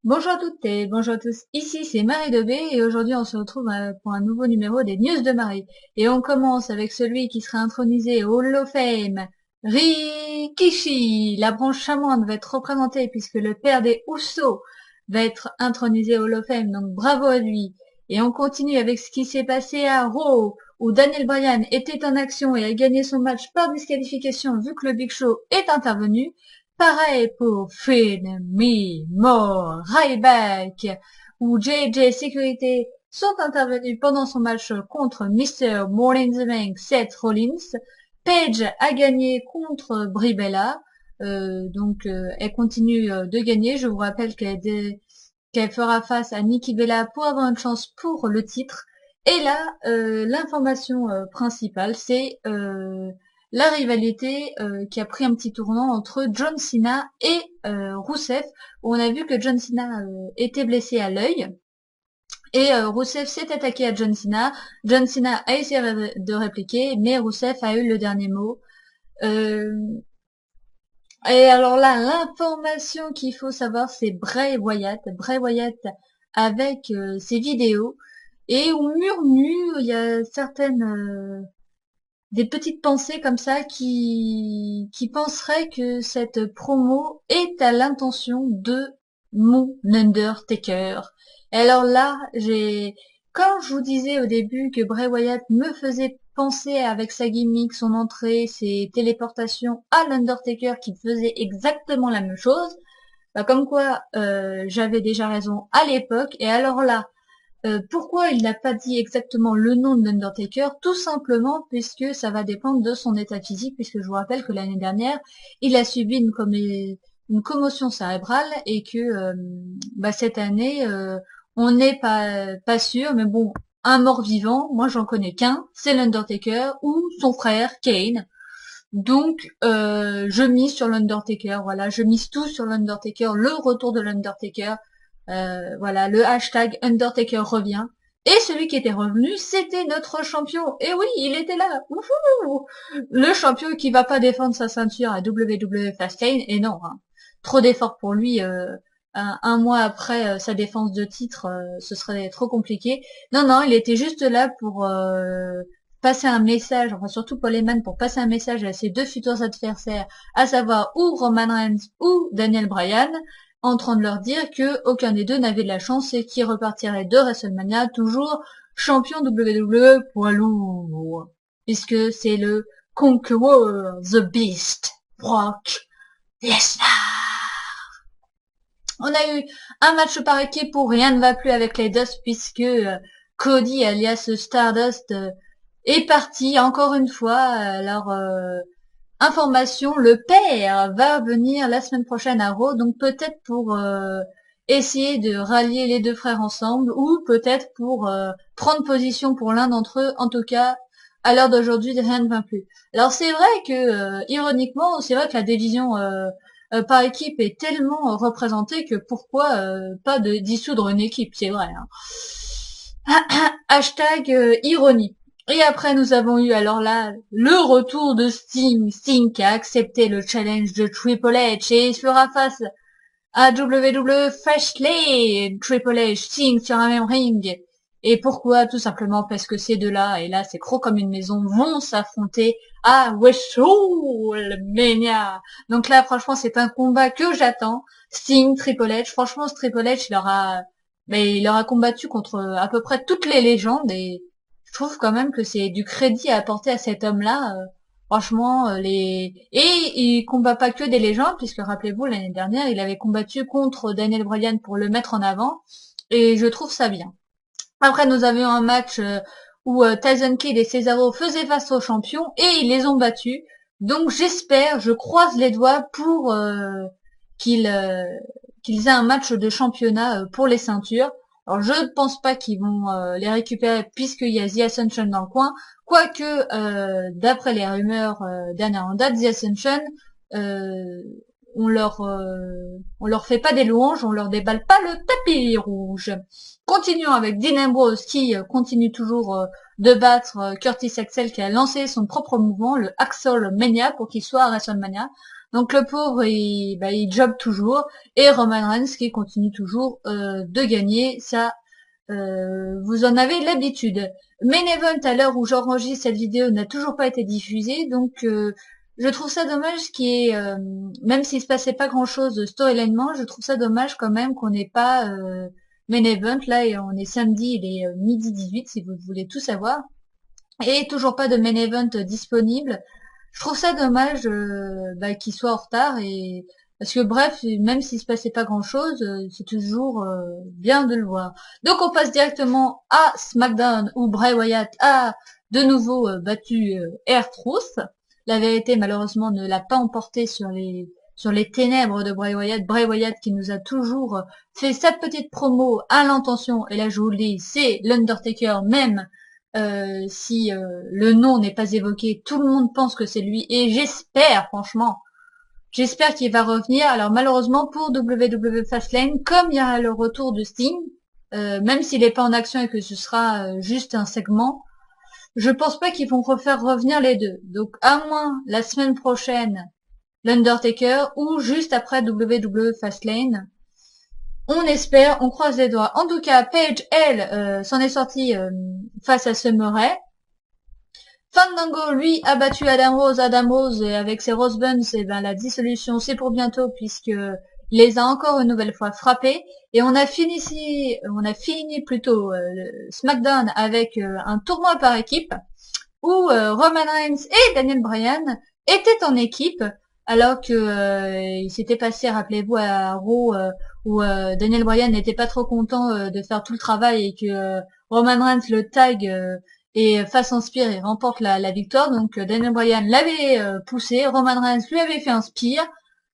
Bonjour à toutes et bonjour à tous, ici c'est Marie Dobé et aujourd'hui on se retrouve pour un nouveau numéro des News de Marie. Et on commence avec celui qui sera intronisé au Hall of Fame, Rikishi. La branche chamande va être représentée puisque le père des Usos va être intronisé au Hall of Fame, donc bravo à lui. Et on continue avec ce qui s'est passé à Raw, où Daniel Bryan était en action et a gagné son match par disqualification vu que le Big Show est intervenu. Pareil pour Finn, Me, Mo, Ryback, où JJ Sécurité sont intervenus pendant son match contre Mr. Money in the Bank, Seth Rollins. Paige a gagné contre Brie Bella, elle continue de gagner. Je vous rappelle qu'elle fera face à Nikki Bella pour avoir une chance pour le titre. Et là, l'information principale, c'est la rivalité qui a pris un petit tournant entre John Cena et Rusev, où on a vu que John Cena était blessé à l'œil. Et Rusev s'est attaqué à John Cena. John Cena a essayé de répliquer, mais Rusev a eu le dernier mot. Euh, et alors là, l'information qu'il faut savoir, c'est Bray Wyatt. Bray Wyatt avec ses vidéos. Et on murmure, il y a certaines des petites pensées comme ça qui penseraient que cette promo est à l'intention de mon Undertaker. Et alors là, quand je vous disais au début que Bray Wyatt me faisait penser avec sa gimmick, son entrée, ses téléportations à l'Undertaker qui faisait exactement la même chose, bah comme quoi j'avais déjà raison à l'époque. Et alors là, pourquoi il n'a pas dit exactement le nom de l'Undertaker? Tout simplement puisque ça va dépendre de son état physique, puisque je vous rappelle que l'année dernière, il a subi une commotion cérébrale et que cette année, on n'est pas sûr, mais bon, un mort-vivant, moi j'en connais qu'un, c'est l'Undertaker ou son frère Kane. Donc, je mise sur l'Undertaker, voilà, je mise tout sur l'Undertaker, le retour de l'Undertaker, voilà, le hashtag Undertaker revient. Et celui qui était revenu, c'était notre champion. Et oui, il était là. Wouhou, le champion qui va pas défendre sa ceinture à WWE Fastlane. Et non, hein, trop d'efforts pour lui. Un mois après sa défense de titre, ce serait trop compliqué. Non, non, il était juste là pour passer un message, enfin surtout Paul Heyman, pour passer un message à ses deux futurs adversaires, à savoir ou Roman Reigns ou Daniel Bryan, en train de leur dire que aucun des deux n'avait de la chance et qui repartirait de WrestleMania toujours champion WWE poids lourd, puisque c'est le Conqueror, The Beast, Brock Lesnar. On a eu un match par équipe où rien ne va plus avec les Dust, puisque Cody alias Stardust est parti encore une fois. Alors information, le père va venir la semaine prochaine à Raw, donc peut-être pour essayer de rallier les deux frères ensemble, ou peut-être pour prendre position pour l'un d'entre eux. En tout cas, à l'heure d'aujourd'hui, rien ne va plus. Alors c'est vrai que, ironiquement, c'est vrai que la division par équipe est tellement représentée que pourquoi pas de dissoudre une équipe, c'est vrai. Hein. Hashtag ironie. Et après, nous avons eu alors là le retour de Sting. Sting qui a accepté le challenge de Triple H et il fera face à WWE Fastlane. Triple H, Sting sur un même ring. Et pourquoi? Tout simplement parce que ces deux-là, et là c'est gros comme une maison, vont s'affronter à WrestleMania. Donc là, franchement, c'est un combat que j'attends. Sting, Triple H. Franchement, ce Triple H, il aura combattu contre à peu près toutes les légendes et je trouve quand même que c'est du crédit à apporter à cet homme-là. Franchement, et il combat pas que des légendes, puisque rappelez-vous, l'année dernière, il avait combattu contre Daniel Bryan pour le mettre en avant, et je trouve ça bien. Après, nous avions un match où Tyson Kidd et Cesaro faisaient face aux champions, et ils les ont battus. Donc j'espère, je croise les doigts pour qu'ils euh, qu'ils aient un match de championnat pour les ceintures. Alors je ne pense pas qu'ils vont les récupérer puisqu'il y a The Ascension dans le coin. Quoique, d'après les rumeurs dernière en date, The Ascension, euh, on leur fait pas des louanges, on leur déballe pas le tapis rouge. Continuons avec Dean Ambrose qui continue toujours de battre Curtis Axel qui a lancé son propre mouvement, le Axel Mania, pour qu'il soit à WrestleMania. Donc le pauvre, il job toujours, et Roman Reigns qui continue toujours de gagner. Ça, vous en avez l'habitude. Main Event, à l'heure où j'enregistre cette vidéo, n'a toujours pas été diffusé, donc je trouve ça dommage même s'il se passait pas grand chose storylinement, je trouve ça dommage quand même qu'on n'ait pas Main Event. Là, et on est samedi, il est midi 18 si vous voulez tout savoir, et toujours pas de Main Event disponible. Je trouve ça dommage qu'il soit en retard, et parce que bref, même s'il se passait pas grand chose, c'est toujours bien de le voir. Donc on passe directement à SmackDown où Bray Wyatt a de nouveau battu R-Truth. La vérité malheureusement ne l'a pas emporté sur les ténèbres de Bray Wyatt. Bray Wyatt qui nous a toujours fait sa petite promo à l'intention, et là je vous le dis, c'est l'Undertaker même. Si le nom n'est pas évoqué, tout le monde pense que c'est lui, et franchement, j'espère qu'il va revenir. Alors malheureusement pour WWE Fastlane, comme il y a le retour de Sting, même s'il n'est pas en action et que ce sera juste un segment, je pense pas qu'ils vont refaire revenir les deux. Donc à moins la semaine prochaine, l'Undertaker, ou juste après WWE Fastlane. On espère, on croise les doigts. En tout cas, Paige, elle, s'en est sortie face à Summer Rae. Fandango, lui, a battu Adam Rose. Adam Rose, avec ses Rose Buns, et ben la dissolution, c'est pour bientôt, puisque il les a encore une nouvelle fois frappés. Et on a fini plutôt le SmackDown avec un tournoi par équipe, où Roman Reigns et Daniel Bryan étaient en équipe, alors que il s'était passé, rappelez-vous, à Raw, où Daniel Bryan n'était pas trop content de faire tout le travail, et que Roman Reigns le tag et face en spear et remporte la victoire. Donc Daniel Bryan l'avait poussé, Roman Reigns lui avait fait un spear.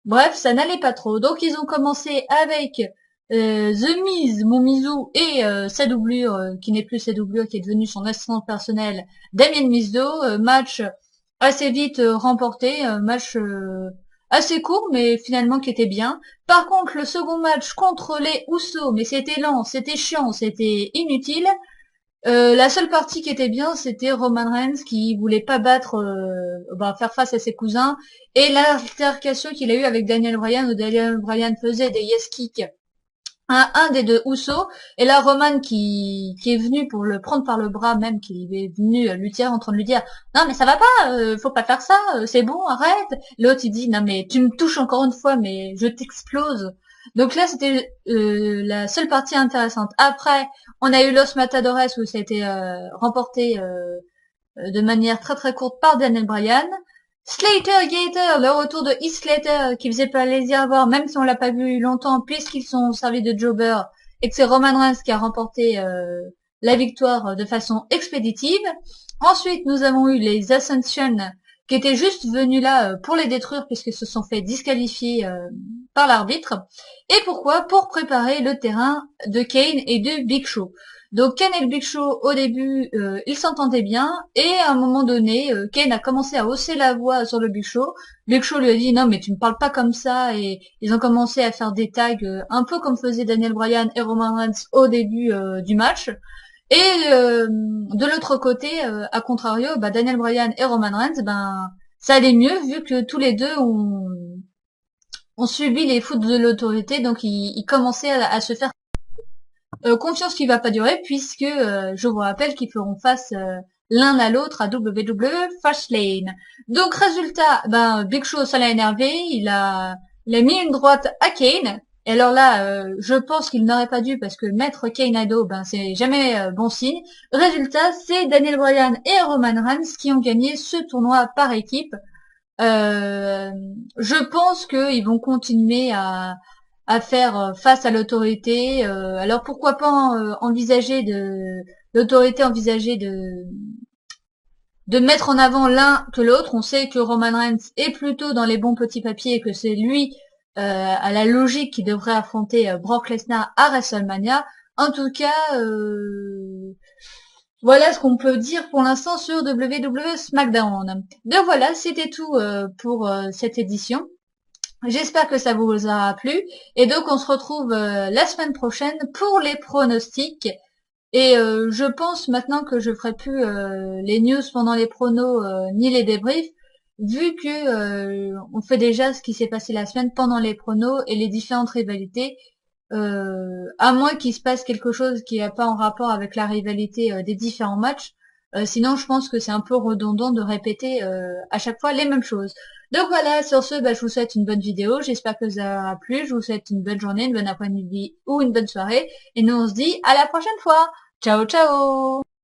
Bref, ça n'allait pas trop. Donc ils ont commencé avec The Miz, mon Mizu, et sa doublure, qui n'est plus sa doublure, qui est devenue son assistant personnel, Damien Mizdo. Match assez vite remporté, match assez court, mais finalement qui était bien. Par contre, le second match contre les Usos, mais c'était lent, c'était chiant, c'était inutile. La seule partie qui était bien, c'était Roman Reigns qui voulait pas faire face à ses cousins, et l'altercation qu'il a eu avec Daniel Bryan, où Daniel Bryan faisait des yes kicks à un des deux Usos, et là Roman qui est venu pour le prendre par le bras, même qui est venu lui tirer en train de lui dire non mais ça va pas, faut pas faire ça, c'est bon, arrête. L'autre il dit non mais tu me touches encore une fois mais je t'explose. Donc là c'était la seule partie intéressante. Après on a eu Los Matadores où ça a été remporté de manière très très courte par Daniel Bryan. Slater Gator, le retour de Heath Slater qui faisait plaisir à voir, même si on l'a pas vu longtemps, puisqu'ils sont servis de jobber, et que c'est Roman Reigns qui a remporté la victoire de façon expéditive. Ensuite, nous avons eu les Ascension qui étaient juste venus là pour les détruire, puisqu'ils se sont fait disqualifier par l'arbitre. Et pourquoi? Pour préparer le terrain de Kane et de Big Show. Donc Kane et le Big Show, au début, ils s'entendaient bien, et à un moment donné, Kane a commencé à hausser la voix sur le Big Show. Big Show lui a dit non mais tu me parles pas comme ça, et ils ont commencé à faire des tags un peu comme faisaient Daniel Bryan et Roman Reigns au début du match. Et de l'autre côté, à contrario, Daniel Bryan et Roman Reigns, ça allait mieux vu que tous les deux ont subi les foudres de l'autorité, donc ils commençaient à se faire confiance qui va pas durer, puisque je vous rappelle qu'ils feront face l'un à l'autre à WWE Fastlane. Donc résultat, Big Show ça l'a énervé, il a mis une droite à Kane. Et alors là, je pense qu'il n'aurait pas dû, parce que mettre Kane à dos, c'est jamais bon signe. Résultat, c'est Daniel Bryan et Roman Reigns qui ont gagné ce tournoi par équipe. Je pense qu'ils vont continuer à faire face à l'autorité. Alors pourquoi pas envisager de mettre en avant l'un que l'autre. On sait que Roman Reigns est plutôt dans les bons petits papiers, et que c'est lui à la logique qui devrait affronter Brock Lesnar à WrestleMania. En tout cas, voilà ce qu'on peut dire pour l'instant sur WWE SmackDown. Donc voilà, c'était tout pour cette édition. J'espère que ça vous aura plu. Et donc on se retrouve la semaine prochaine pour les pronostics. Et je pense maintenant que je ferai plus les news pendant les pronos ni les débriefs. vu que on fait déjà ce qui s'est passé la semaine pendant les pronos et les différentes rivalités, à moins qu'il se passe quelque chose qui n'a pas en rapport avec la rivalité des différents matchs. Sinon, je pense que c'est un peu redondant de répéter à chaque fois les mêmes choses. Donc voilà, sur ce, bah, je vous souhaite une bonne vidéo. J'espère que ça a plu. Je vous souhaite une bonne journée, une bonne après-midi ou une bonne soirée. Et nous, on se dit à la prochaine fois. Ciao, ciao!